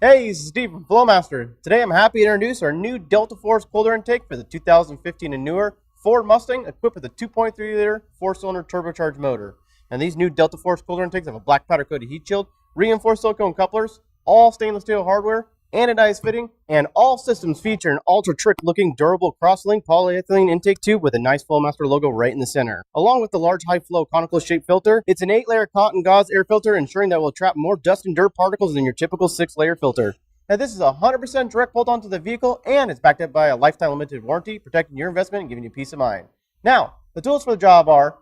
Hey, this is Steve from Flowmaster. Today I'm happy to introduce our new Delta Force cold air intake for the 2015 and newer Ford Mustang equipped with a 2.3-liter four-cylinder turbocharged motor. And these new Delta Force cold air intakes have a black powder coated heat shield, reinforced silicone couplers, all stainless steel hardware, anodized fitting, and all systems feature an ultra-trick looking durable cross-link polyethylene intake tube with a nice Flowmaster logo right in the center. Along with the large high-flow conical shaped filter, it's an 8-layer cotton gauze air filter ensuring that it will trap more dust and dirt particles than your typical 6-layer filter. Now this is a 100% direct bolt onto the vehicle and it's backed up by a lifetime limited warranty protecting your investment and giving you peace of mind. Now, the tools for the job are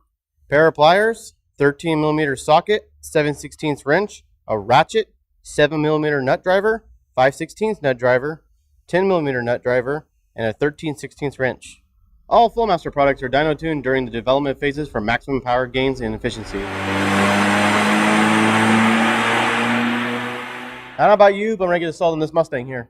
pair of pliers, 13mm socket, 7/16 wrench, a ratchet, 7mm nut driver, 5/16 nut driver, 10mm nut driver, and a 13/16 wrench. All Flowmaster products are dyno tuned during the development phases for maximum power gains and efficiency. I don't know about you, but I'm ready to get installed in this Mustang here.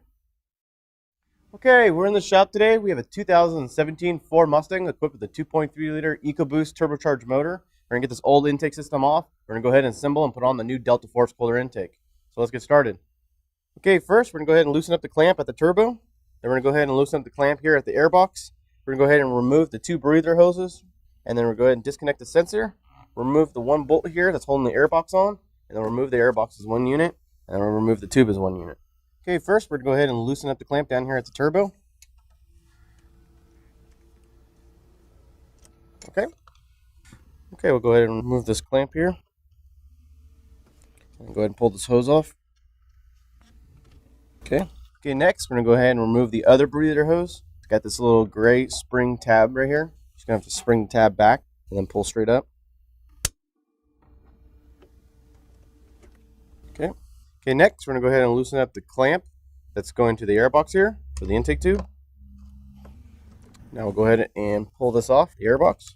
Okay, we're in the shop today. We have a 2017 Ford Mustang equipped with a 2.3-liter EcoBoost turbocharged motor. We're going to get this old intake system off. We're going to go ahead and assemble and put on the new Delta Force cold air intake. So let's get started. Okay, first we're going to go ahead and loosen up the clamp at the turbo. Then we're going to go ahead and loosen up the clamp here at the airbox. We're going to go ahead and remove the 2 breather hoses. And then we're going to go ahead and disconnect the sensor. Remove the 1 bolt here that's holding the airbox on. And then remove the airbox as 1 unit. And we'll remove the tube as 1 unit. Okay, first we're going to go ahead and loosen up the clamp down here at the turbo. Okay, we'll go ahead and remove this clamp here. And go ahead and pull this hose off. Okay, next we're going to go ahead and remove the other breather hose. It's got this little gray spring tab right here. Just going to have to spring the tab back and then pull straight up. Okay, next we're going to go ahead and loosen up the clamp that's going to the airbox here for the intake tube. Now we'll go ahead and pull this off the airbox.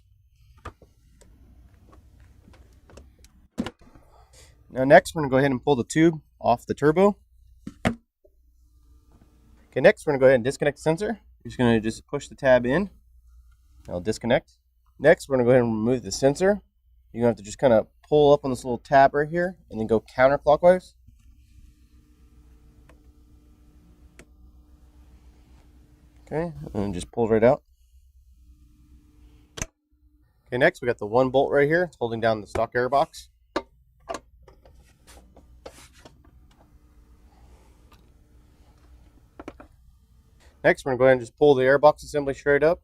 Now next we're going to go ahead and pull the tube off the turbo. Okay, next we're going to go ahead and disconnect the sensor. You're just going to push the tab in. It'll disconnect. Next we're going to go ahead and remove the sensor. You're going to have to just kind of pull up on this little tab right here and then go counterclockwise. Okay, and just pull right out. Okay, next we got the 1 bolt right here. It's holding down the stock airbox. Next, we're going to go ahead and just pull the airbox assembly straight up.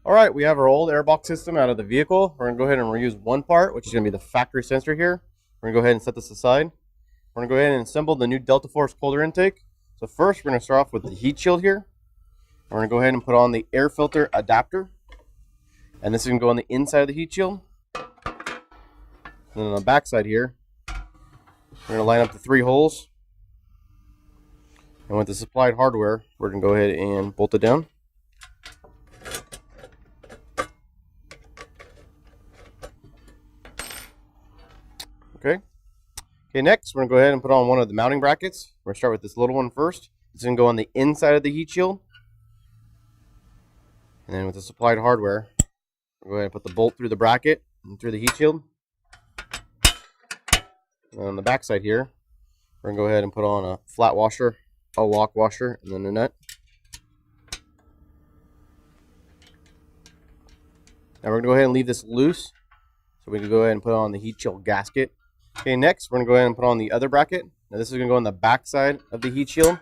All right, we have our old airbox system out of the vehicle. We're going to go ahead and reuse 1 part, which is going to be the factory sensor here. We're going to go ahead and set this aside. We're going to go ahead and assemble the new Delta Force cold air intake. So first, we're going to start off with the heat shield here. We're going to go ahead and put on the air filter adapter. And this is going to go on the inside of the heat shield. And then on the back side here, we're going to line up the 3 holes. And with the supplied hardware, we're going to go ahead and bolt it down. Okay, next we're going to go ahead and put on one of the mounting brackets. We're going to start with this little one first. It's going to go on the inside of the heat shield. And then with the supplied hardware, we'll go ahead and put the bolt through the bracket and through the heat shield. And on the back side here, we're going to go ahead and put on a flat washer, a lock washer, and then a nut. Now we're going to go ahead and leave this loose so we can go ahead and put on the heat shield gasket. Okay, next we're going to go ahead and put on the other bracket. Now this is going to go on the back side of the heat shield.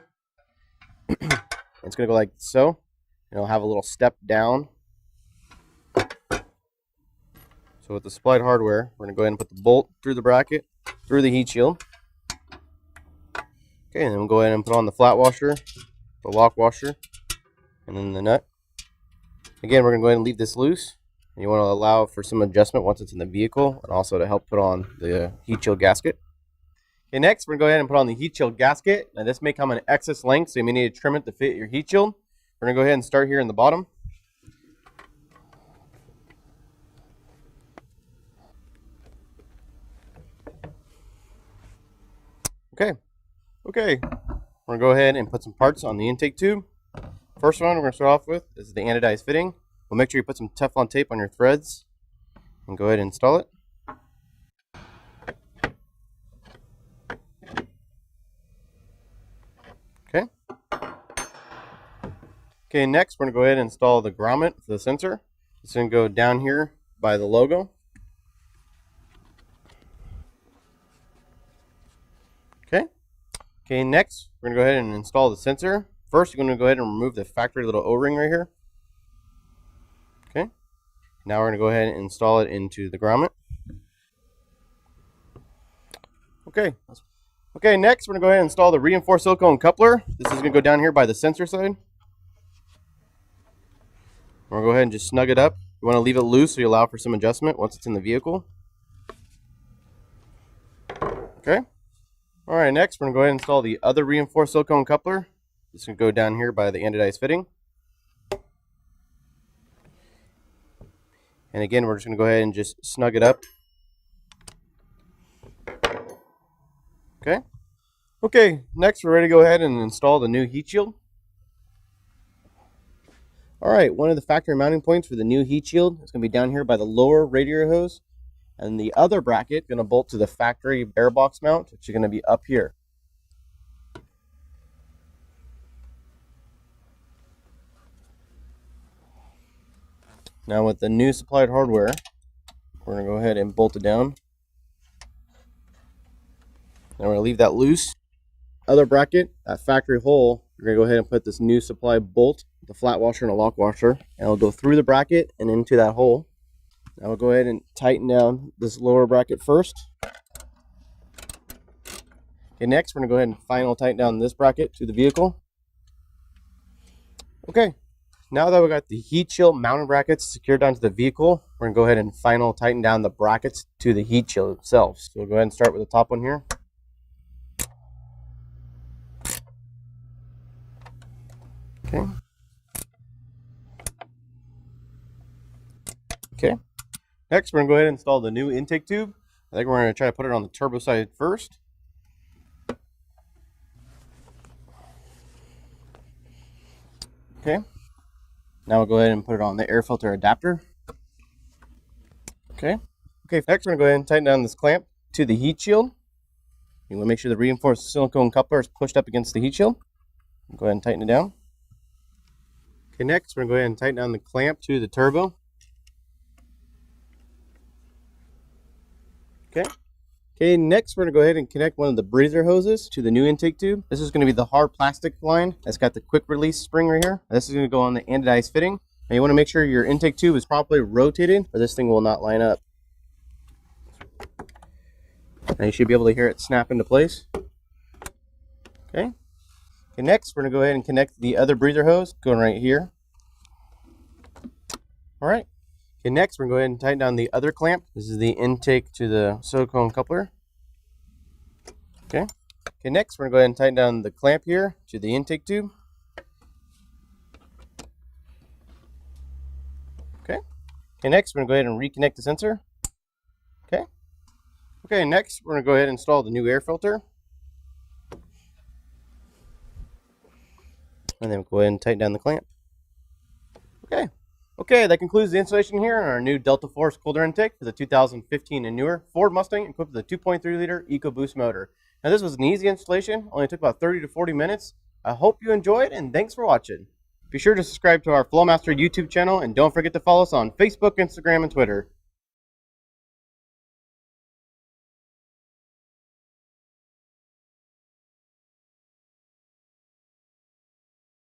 It's going to go like so. And it'll have a little step down. So with the supplied hardware, we're going to go ahead and put the bolt through the bracket, through the heat shield. Okay, and then we'll go ahead and put on the flat washer, the lock washer, and then the nut. Again, we're going to go ahead and leave this loose. And you want to allow for some adjustment once it's in the vehicle, and also to help put on the heat shield gasket. Okay, next we're going to go ahead and put on the heat shield gasket. Now this may come in excess length, so you may need to trim it to fit your heat shield. We're going to go ahead and start here in the bottom. Okay, we're going to go ahead and put some parts on the intake tube. First one we're going to start off with is the anodized fitting. We'll make sure you put some Teflon tape on your threads and go ahead and install it. Okay, next we're going to go ahead and install the grommet for the sensor. It's going to go down here by the logo. Okay, next we're going to go ahead and install the sensor. First, you're going to go ahead and remove the factory little O-ring right here. Okay, now we're going to go ahead and install it into the grommet. Okay, next we're going to go ahead and install the reinforced silicone coupler. This is going to go down here by the sensor side. We're going to go ahead and just snug it up. You want to leave it loose so you allow for some adjustment once it's in the vehicle. Okay. All right, next we're going to go ahead and install the other reinforced silicone coupler. This is going to go down here by the anodized fitting. And again, we're just going to go ahead and just snug it up. Okay, next we're ready to go ahead and install the new heat shield. All right, one of the factory mounting points for the new heat shield is going to be down here by the lower radiator hose. And the other bracket is going to bolt to the factory air box mount, which is going to be up here. Now with the new supplied hardware, we're going to go ahead and bolt it down. Now we're going to leave that loose. Other bracket, that factory hole, we're going to go ahead and put this new supply bolt, the flat washer and a lock washer, and it'll go through the bracket and into that hole. Now we'll go ahead and tighten down this lower bracket first. Okay, next we're going to go ahead and final tighten down this bracket to the vehicle. Okay, now that we got the heat shield mounting brackets secured onto the vehicle, we're going to go ahead and final tighten down the brackets to the heat shield itself. So we'll go ahead and start with the top one here. Okay. Next, we're going to go ahead and install the new intake tube. I think we're going to try to put it on the turbo side first. Okay. Now we'll go ahead and put it on the air filter adapter. Okay. Next we're going to go ahead and tighten down this clamp to the heat shield. You want to make sure the reinforced silicone coupler is pushed up against the heat shield. Go ahead and tighten it down. Okay, next we're going to go ahead and tighten down the clamp to the turbo. Okay, next we're going to go ahead and connect one of the breather hoses to the new intake tube. This is going to be the hard plastic line that's got the quick release spring right here. This is going to go on the anodized fitting. Now you want to make sure your intake tube is properly rotated or this thing will not line up. Now you should be able to hear it snap into place. Okay, next we're going to go ahead and connect the other breather hose going right here. All right. Okay, next we're going to go ahead and tighten down the other clamp. This is the intake to the silicone coupler. Okay, next we're going to go ahead and tighten down the clamp here to the intake tube. Okay, next we're going to go ahead and reconnect the sensor. Okay, next we're going to go ahead and install the new air filter. And then we'll go ahead and tighten down the clamp. Okay, that concludes the installation here on our new Delta Force cold air intake for the 2015 and newer Ford Mustang equipped with a 2.3 liter EcoBoost motor. Now this was an easy installation, only took about 30 to 40 minutes. I hope you enjoyed and thanks for watching. Be sure to subscribe to our Flowmaster YouTube channel and don't forget to follow us on Facebook, Instagram, and Twitter.